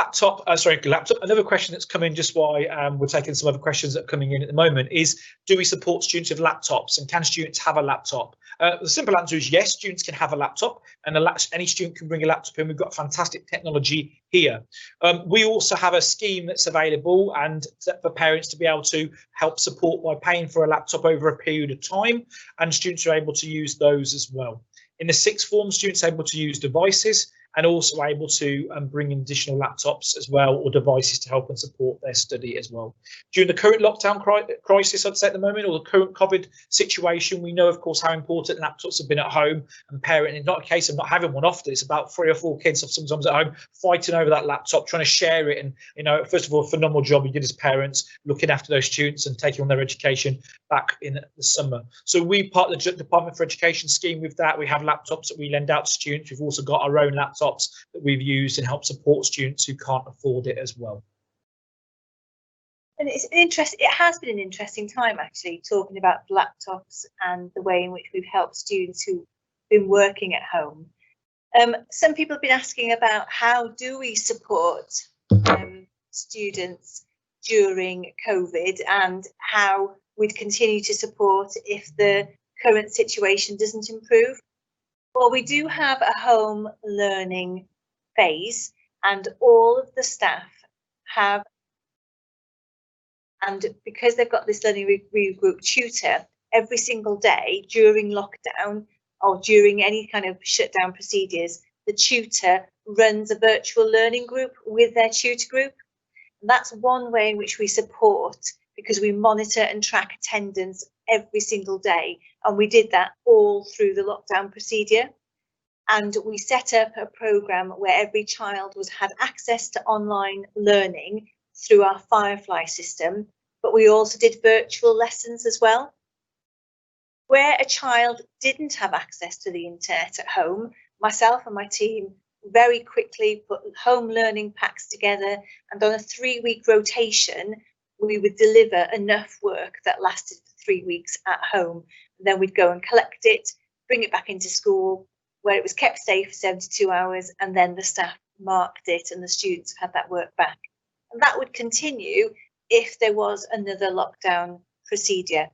another question that's come in just while we're taking some other questions that are coming in at the moment is, do we support students with laptops, and can students have a laptop? The simple answer is yes, students can have a laptop, and any student can bring a laptop in. We've got fantastic technology here. We also have a scheme that's available and for parents to be able to help support by paying for a laptop over a period of time, and students are able to use those as well. In the sixth form, students are able to use devices and also able to bring in additional laptops as well, or devices to help and support their study as well. During the current lockdown crisis, I'd say at the moment, or the current COVID situation, we know, of course, how important laptops have been at home, and parenting. It's not a case of not having one often. It's about 3 or 4 kids sometimes at home fighting over that laptop, trying to share it. And, you know, first of all, a phenomenal job you did as parents, looking after those students and taking on their education back in the summer. So we part of the Department for Education scheme with that. We have laptops that we lend out to students. We've also got our own laptops that we've used and help support students who can't afford it as well. And it has been an interesting time, actually, talking about laptops and the way in which we've helped students who've been working at home. Some people have been asking about how do we support students during COVID, and how we'd continue to support if the current situation doesn't improve. Well, we do have a home learning phase, and all of the staff have, and because they've got this learning review group tutor, every single day during lockdown or during any kind of shutdown procedures, the tutor runs a virtual learning group with their tutor group. And that's one way in which we support, because we monitor and track attendance every single day. And we did that all through the lockdown procedure. And we set up a programme where every child had access to online learning through our Firefly system, but we also did virtual lessons as well. Where a child didn't have access to the internet at home, myself and my team very quickly put home learning packs together, and on a 3-week rotation, we would deliver enough work that lasted for 3 weeks at home. And then we'd go and collect it, bring it back into school, where it was kept safe for 72 hours, and then the staff marked it and the students had that work back. And that would continue if there was another lockdown procedure.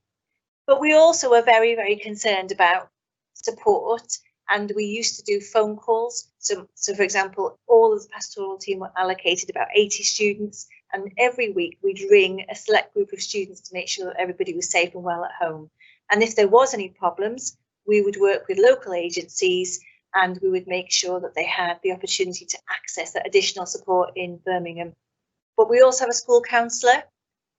But we also were very, very concerned about support, and we used to do phone calls. So for example, all of the pastoral team were allocated about 80 students, and every week we'd ring a select group of students to make sure that everybody was safe and well at home. And if there was any problems, we would work with local agencies, and we would make sure that they had the opportunity to access that additional support in Birmingham. But we also have a school counsellor,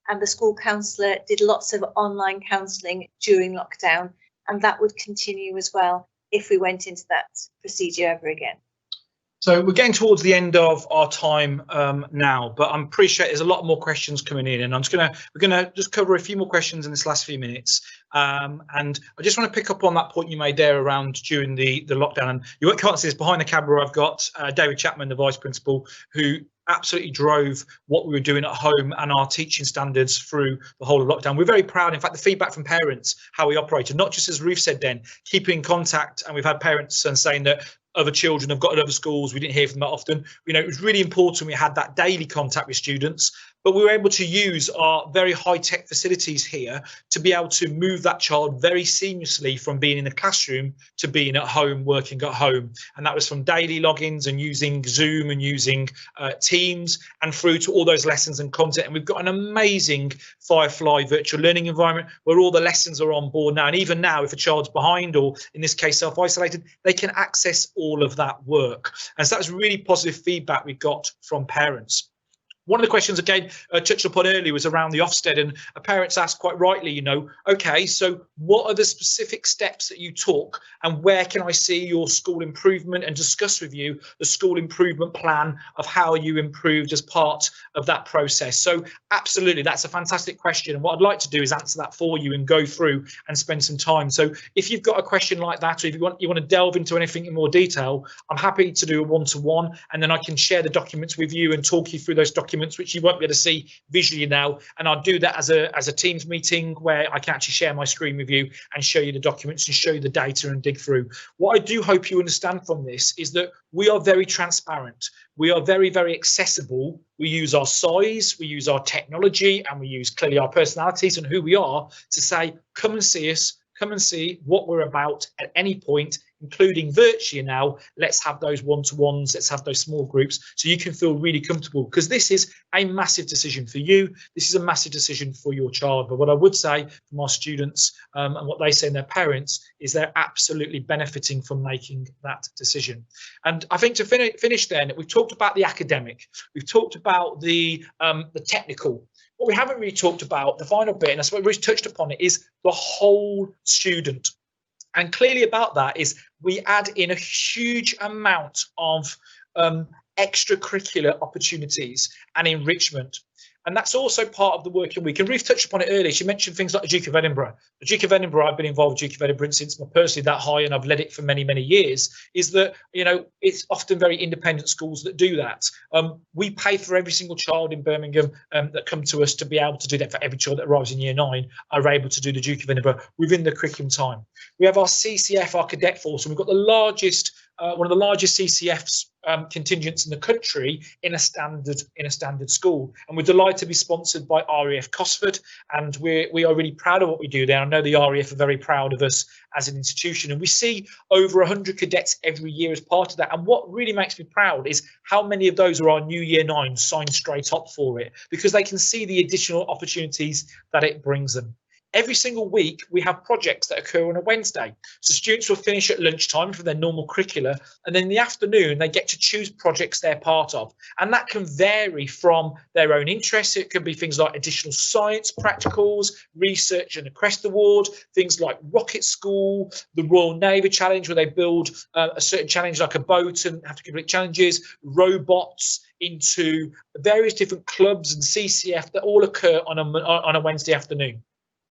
and the school counsellor did lots of online counselling during lockdown, and that would continue as well if we went into that procedure ever again. So we're getting towards the end of our time now, but I'm pretty sure there's a lot more questions coming in, and we're gonna just cover a few more questions in this last few minutes. And I just want to pick up on that point you made there around during the lockdown. And you can't see this behind the camera. I've got David Chapman, the vice principal, who absolutely drove what we were doing at home and our teaching standards through the whole of lockdown. We're very proud. In fact, the feedback from parents, how we operated, not just as Ruth said then, keeping in contact, and we've had parents saying that other children have got at other schools. We didn't hear from them that often. You know, it was really important we had that daily contact with students, but we were able to use our very high-tech facilities here to be able to move that child very seamlessly from being in the classroom to being at home, working at home. And that was from daily logins and using Zoom and using Teams, and through to all those lessons and content. And we've got an amazing Firefly virtual learning environment where all the lessons are on board now. And even now, if a child's behind, or in this case, self-isolated, they can access all of that work. And so that was really positive feedback we got from parents. One of the questions, again, touched upon earlier was around the Ofsted, and parents asked quite rightly, you know, okay, so what are the specific steps that you took, and where can I see your school improvement, and discuss with you the school improvement plan of how you improved as part of that process? So absolutely, that's a fantastic question. And what I'd like to do is answer that for you and go through and spend some time. So if you've got a question like that, or if you want to delve into anything in more detail, I'm happy to do a one-to-one, and then I can share the documents with you and talk you through those documents documents, which you won't be able to see visually now. And I'll do that as a Teams meeting where I can actually share my screen with you and show you the documents and show you the data and dig through. What I do hope you understand from this is that we are very transparent. We are very, very accessible. We use our size, we use our technology, and we use clearly our personalities and who we are to say, come and see us, come and see what we're about at any point, including virtually now. Let's have those one-to-ones, let's have those small groups so you can feel really comfortable, because this is a massive decision for you. This is a massive decision for your child. But what I would say from our students and what they say and their parents is they're absolutely benefiting from making that decision. And I think to finish then, we've talked about the academic, we've talked about the technical. What we haven't really talked about, the final bit, and I suppose we've touched upon it, is the whole student. And clearly about that is we add in a huge amount of extracurricular opportunities and enrichment. And that's also part of the working week. And Ruth touched upon it earlier. She mentioned things like the Duke of Edinburgh. The Duke of Edinburgh, I've been involved with Duke of Edinburgh since I'm personally that high, and I've led it for many, many years, is that, you know, it's often very independent schools that do that. We pay for every single child in Birmingham that come to us to be able to do that. For every child that arrives in year 9 are able to do the Duke of Edinburgh within the curriculum time. We have our CCF, our cadet force, and we've got the largest, one of the largest CCFs contingents in the country in a standard school, and we're delighted to be sponsored by RAF Cosford, and we are really proud of what we do there. I know the RAF are very proud of us as an institution, and we see over 100 cadets every year as part of that. And what really makes me proud is how many of those are our new year 9s signed straight up for it, because they can see the additional opportunities that it brings them. Every single week, we have projects that occur on a Wednesday. So students will finish at lunchtime for their normal curricula, and then in the afternoon, they get to choose projects they're part of. And that can vary from their own interests. It could be things like additional science, practicals, research and a Crest Award, things like Rocket School, the Royal Navy Challenge, where they build a certain challenge like a boat and have to complete challenges, robots, into various different clubs and CCF that all occur on a Wednesday afternoon.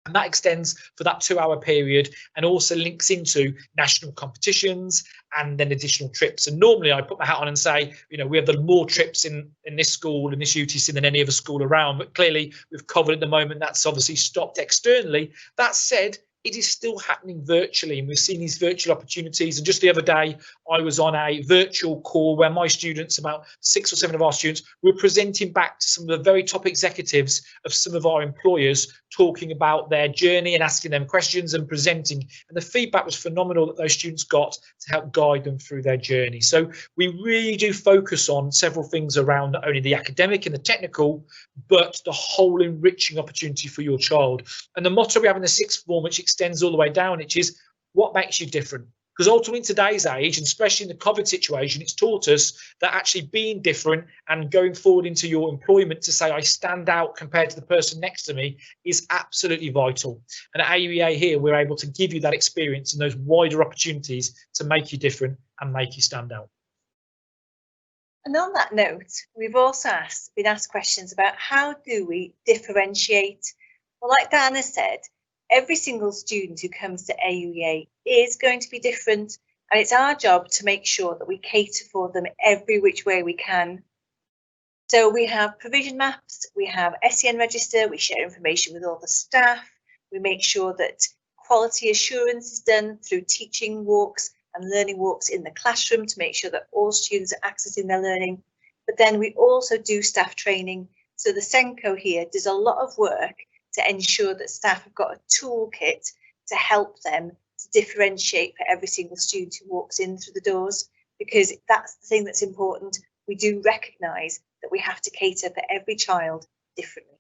And that extends for that 2-hour period and also links into national competitions and then additional trips. And normally I put my hat on and say, you know, we have the more trips in this school, in this UTC, than any other school around. But clearly we've covered at the moment that's obviously stopped externally. That said, it is still happening virtually, and we've seen these virtual opportunities. And just the other day, I was on a virtual call where my students, about 6 or 7 of our students, were presenting back to some of the very top executives of some of our employers, talking about their journey and asking them questions and presenting. And the feedback was phenomenal that those students got to help guide them through their journey. So we really do focus on several things around not only the academic and the technical, but the whole enriching opportunity for your child. And the motto we have in the 6th form, which extends all the way down, which is what makes you different. Because ultimately in today's age, and especially in the COVID situation, it's taught us that actually being different and going forward into your employment to say I stand out compared to the person next to me is absolutely vital. And at AUEA here, we're able to give you that experience and those wider opportunities to make you different and make you stand out. And on that note, we've also been asked questions about how do we differentiate. Well, like Diana said, every single student who comes to AUEA is going to be different, and it's our job to make sure that we cater for them every which way we can. So we have provision maps, we have SEN register, we share information with all the staff, we make sure that quality assurance is done through teaching walks and learning walks in the classroom to make sure that all students are accessing their learning. But then we also do staff training. So the SENCO here does a lot of work to ensure that staff have got a toolkit to help them to differentiate for every single student who walks in through the doors, because that's the thing that's important. We do recognise that we have to cater for every child differently.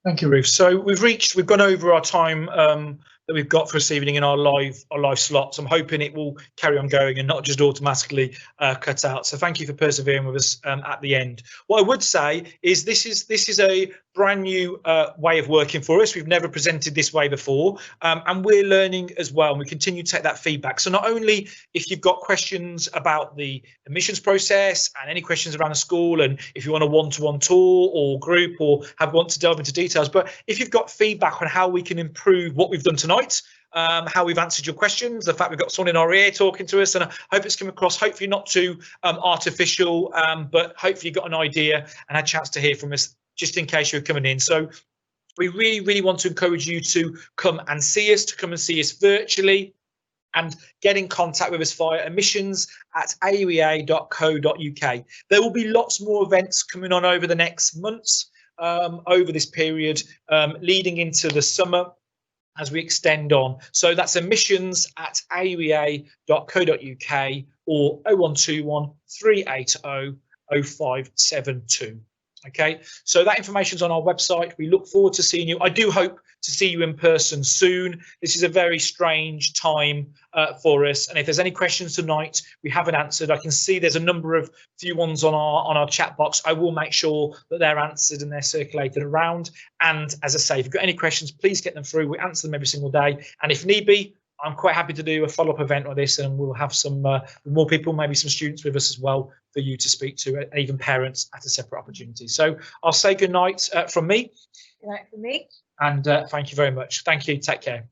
Thank you, Ruth. So we've gone over our time that we've got for this evening in our live slots. I'm hoping it will carry on going and not just automatically cut out. So thank you for persevering with us at the end. What I would say is this is a brand new way of working for us. We've never presented this way before, and we're learning as well, and we continue to take that feedback. So not only if you've got questions about the admissions process and any questions around the school, and if you want a one-to-one tour or group or want to delve into details, but if you've got feedback on how we can improve what we've done tonight, how we've answered your questions, the fact we've got someone in our ear talking to us, and I hope it's come across, hopefully not too artificial, but hopefully you got an idea and had a chance to hear from us just in case you're coming in. So we really, really want to encourage you to come and see us, virtually, and get in contact with us via admissions@auea.co.uk. There will be lots more events coming on over the next months, over this period, leading into the summer as we extend on. So that's admissions@auea.co.uk or 0121 380 0572. Okay, so that information's on our website. We look forward to seeing you. I do hope to see you in person soon. This is a very strange time for us, and if there's any questions tonight we haven't answered, I can see there's a number of few ones on our chat box. I will make sure that they're answered and they're circulated around. And as I say, if you've got any questions, please get them through. We answer them every single day, and if need be, I'm quite happy to do a follow-up event like this, and we'll have some more people, maybe some students with us as well, for you to speak to, and even parents at a separate opportunity. So I'll say good night from me. Good night from me. And thank you very much. Thank you. Take care.